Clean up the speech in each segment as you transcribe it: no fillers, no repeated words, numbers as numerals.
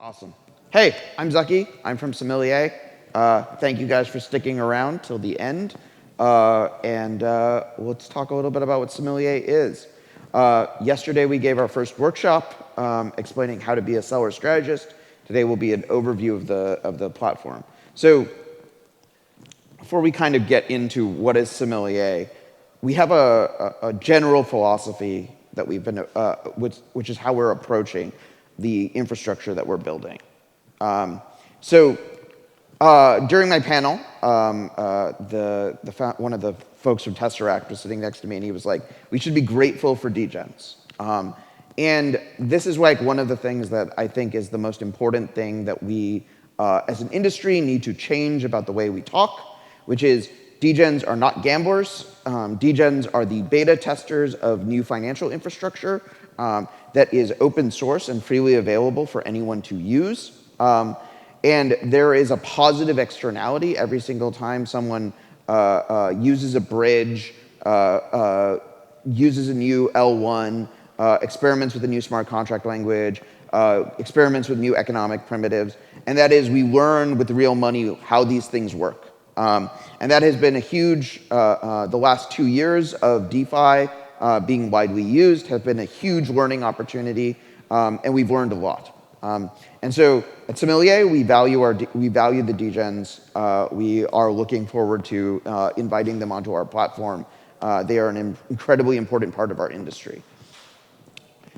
Awesome. Hey, I'm Zucky. I'm from Sommelier. Thank you guys for sticking around till the end. Let's talk a little bit about what Sommelier is. Yesterday we gave our first workshop explaining how to be a seller strategist. Today will be an overview of the platform. So before we kind of get into what is Sommelier, we have a general philosophy that we've been, which is how we're approaching the infrastructure that we're building. During my panel, one of the folks from Tesseract was sitting next to me, and he was like, "We should be grateful for degens." And this is like one of the things that I think is the most important thing that we, as an industry, need to change about the way we talk, which is degens are not gamblers. Degens are the beta testers of new financial infrastructure that is open source and freely available for anyone to use. And there is a positive externality every single time someone uses a bridge, uses a new L1, experiments with a new smart contract language, experiments with new economic primitives. And that is, we learn with real money how these things work. And that has been a huge, the last 2 years of DeFi being widely used has been a huge learning opportunity, and we've learned a lot. And so at Sommelier, we value the degens. We are looking forward to inviting them onto our platform. They are an incredibly important part of our industry.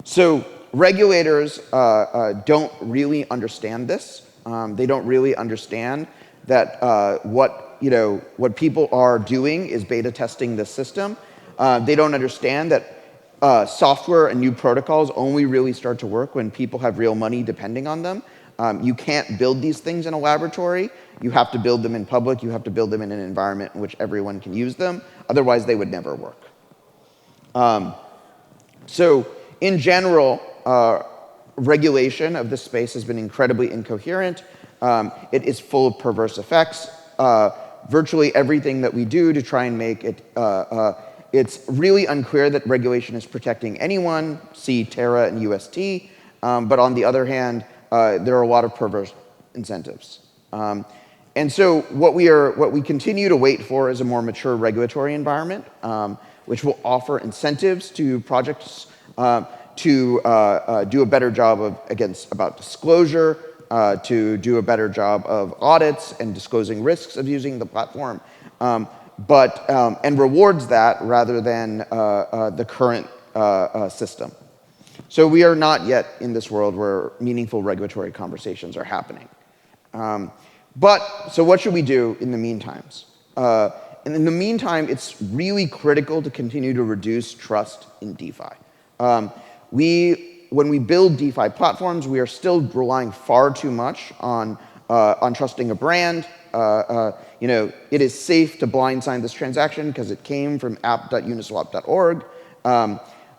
So regulators don't really understand this. They don't really understand that what people are doing is beta testing the system. They don't understand that software and new protocols only really start to work when people have real money depending on them. You can't build these things in a laboratory. You have to build them in public. You have to build them in an environment in which everyone can use them. Otherwise, they would never work. So in general, regulation of this space has been incredibly incoherent. It is full of perverse effects. Virtually everything that we do to try and make it, it's really unclear that regulation is protecting anyone, see Terra and UST, but on the other hand, there are a lot of perverse incentives. And so what we continue to wait for is a more mature regulatory environment, which will offer incentives to projects to do a better job about disclosure, to do a better job of audits and disclosing risks of using the platform, and rewards that rather than the current system. So we are not yet in this world where meaningful regulatory conversations are happening. So what should we do in the meantime? And in the meantime, it's really critical to continue to reduce trust in DeFi. When we build DeFi platforms, we are still relying far too much on trusting a brand. It is safe to blind sign this transaction because it came from app.uniswap.org.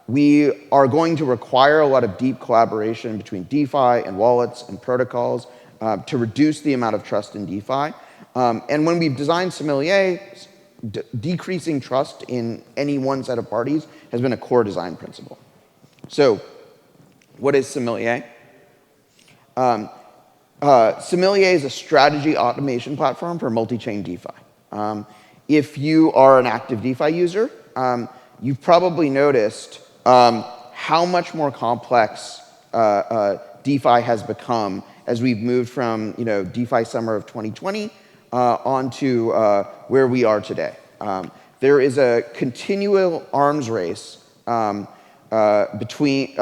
We are going to require a lot of deep collaboration between DeFi and wallets and protocols to reduce the amount of trust in DeFi. And when we've designed Sommelier, decreasing trust in any one set of parties has been a core design principle. So what is Sommelier? Sommelier is a strategy automation platform for multi-chain DeFi. If you are an active DeFi user, you've probably noticed how much more complex DeFi has become as we've moved from DeFi summer of 2020 onto where we are today. There is a continual arms race between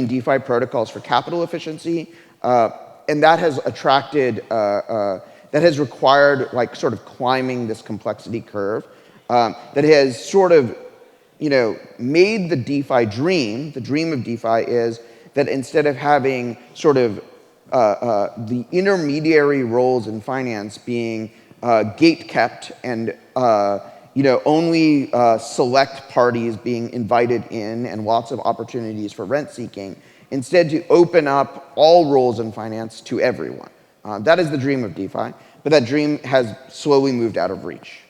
DeFi protocols for capital efficiency, and that has required sort of climbing this complexity curve that has sort of made the DeFi dream. The dream of DeFi is that instead of having sort of the intermediary roles in finance being gate-kept and only select parties being invited in and lots of opportunities for rent seeking, instead to open up all roles in finance to everyone. That is the dream of DeFi, but that dream has slowly moved out of reach.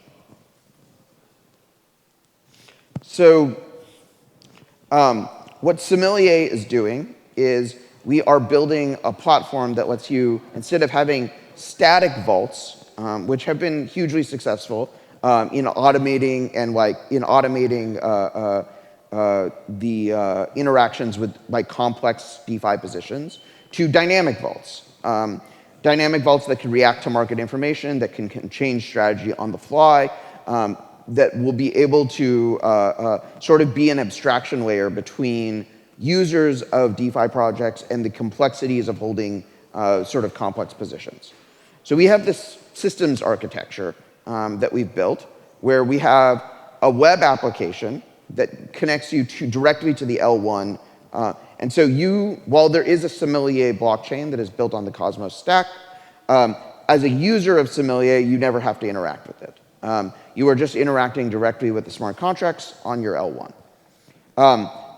So what Sommelier is doing is we are building a platform that lets you, instead of having static vaults, which have been hugely successful in automating the interactions with complex DeFi positions, to dynamic vaults. Dynamic vaults that can react to market information, that can change strategy on the fly, that will be able to sort of be an abstraction layer between users of DeFi projects and the complexities of holding sort of complex positions. So we have this systems architecture that we've built where we have a web application that connects you directly to the L1. And so while there is a Sommelier blockchain that is built on the Cosmos stack, as a user of Sommelier, you never have to interact with it. You are just interacting directly with the smart contracts on your L1.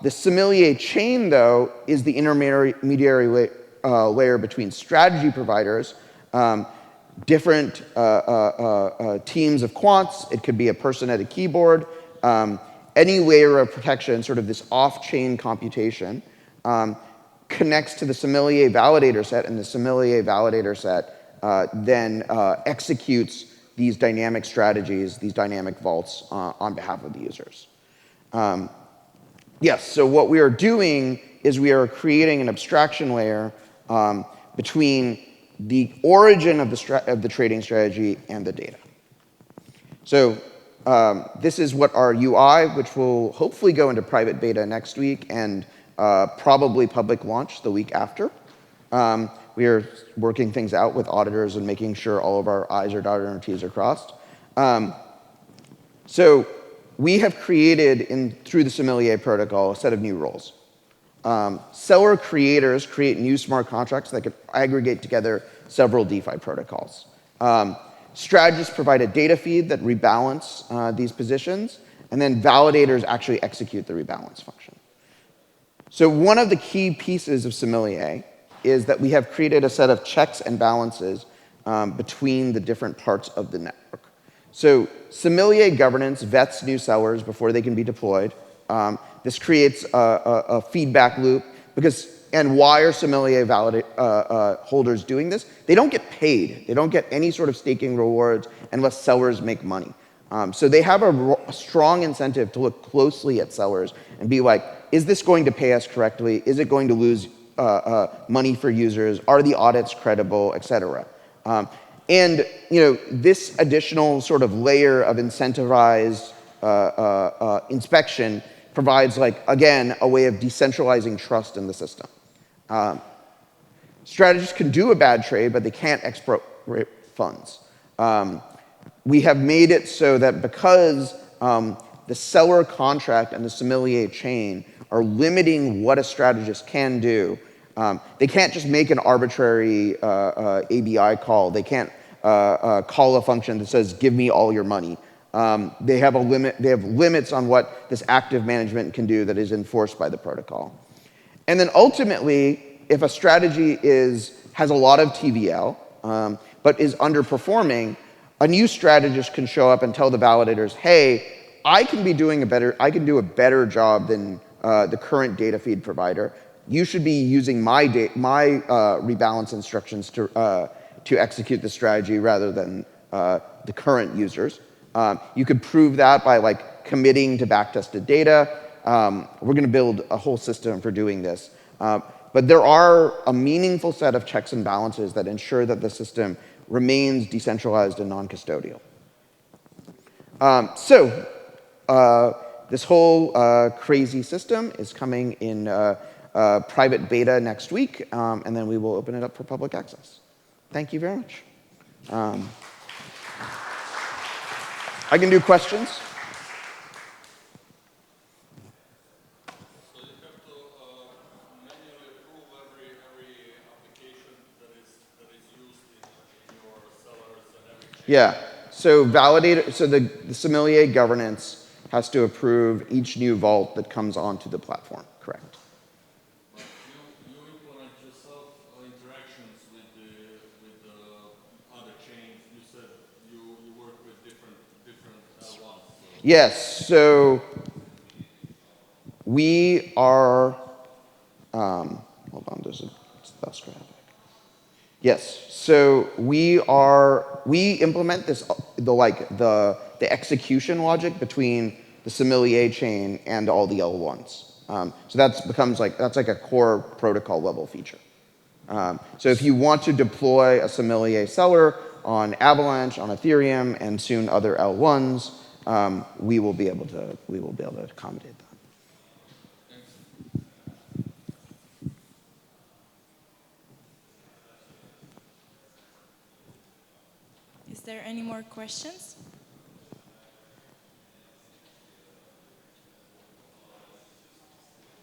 The Sommelier chain, though, is the intermediary layer between strategy providers, different teams of quants. It could be a person at a keyboard. Any layer of protection, sort of this off-chain computation, connects to the Sommelier validator set, and the Sommelier validator set then executes these dynamic strategies, these dynamic vaults on behalf of the users. Yes, so what we are doing is we are creating an abstraction layer between the origin of the trading strategy and the data. So this is what our UI, which will hopefully go into private beta next week and probably public launch the week after. We are working things out with auditors and making sure all of our I's are dotted and our T's are crossed. So we have created, through the Sommelier protocol, a set of new roles. Seller creators create new smart contracts that can aggregate together several DeFi protocols. Strategists provide a data feed that rebalance these positions, and then validators actually execute the rebalance function. So one of the key pieces of Sommelier is that we have created a set of checks and balances between the different parts of the network. So Sommelier governance vets new sellers before they can be deployed. This creates a feedback loop and why are Sommelier holders doing this? They don't get paid. They don't get any sort of staking rewards unless sellers make money. So they have a strong incentive to look closely at sellers and be like, is this going to pay us correctly? Is it going to lose money for users? Are the audits credible, et cetera? And this additional sort of layer of incentivized inspection provides, again, a way of decentralizing trust in the system. Strategists can do a bad trade, but they can't expropriate funds. We have made it so that because the seller contract and the Sommelier chain are limiting what a strategist can do, they can't just make an arbitrary ABI call. They can't call a function that says, give me all your money. They have limits on what this active management can do that is enforced by the protocol. And then ultimately, if a strategy has a lot of TVL, but is underperforming, a new strategist can show up and tell the validators, hey, I can do a better job than the current data feed provider. You should be using my rebalance instructions to execute the strategy rather than the current users. You could prove that by committing to backtested data. We're going to build a whole system for doing this. But there are a meaningful set of checks and balances that ensure that the system remains decentralized and non-custodial. This whole crazy system is coming in private beta next week, and then we will open it up for public access. Thank you very much. I can do questions. So you have to manually approve every application that is used in your sellers and everything. Yeah. So the Sommelier governance has to approve each new vault that comes onto the platform. Correct. But you implement yourself interactions with the other chains. You said you work with different ones. So. Yes. So we are hold on, there's a thus graphic. Yes, so we implement this, the execution logic between the sommelier chain and all the L1s. So that's like a core protocol level feature. So if you want to deploy a sommelier seller on Avalanche, on Ethereum, and soon other L1s, we will be able to accommodate that. Is there any more questions?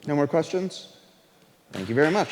No more questions? Thank you very much.